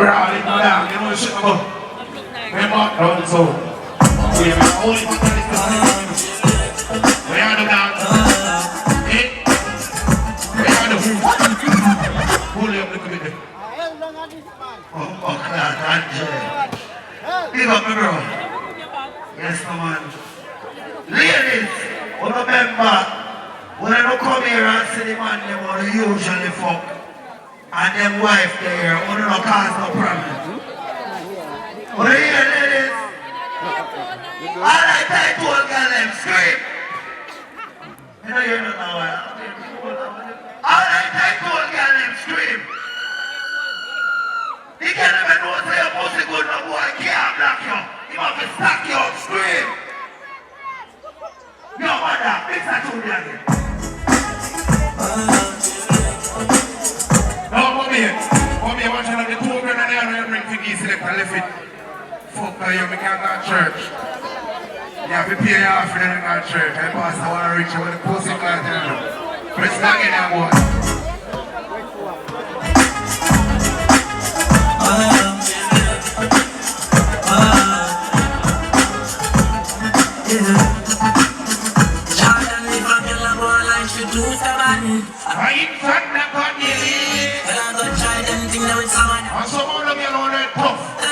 Brawling down, you know what shit about. Remember, down the zone. Yeah, man, only one that is the we are the dance. Eh? We are the pull up, look at it. Oh, class, Angela. Big up, my bro. Yes, man. Ladies, remember, when I don't come here and see the man, they want to usually fuck. And them wife there, when they don't cause no problem. When you hear ladies, all I tell to all girls, them scream. You know you're not now, all I tell to all girls, them scream. You can't even know say your pussy good, no boy can't block you. You have to stack you up, scream. Yo, mother, mix that tune again. No, mommy, watching on the two men and there, you bring Figgy select and left it. Fuck you, we can't go to church. You have to pay you off for them to go to church. I pass the one reach with the pussy class down. Press it again, that boy. Jordan live on your love like she do seven. I ain't fat, not got nearly. Well, I'm gonna try them thing now with someone. And some of them, you know, they're tough.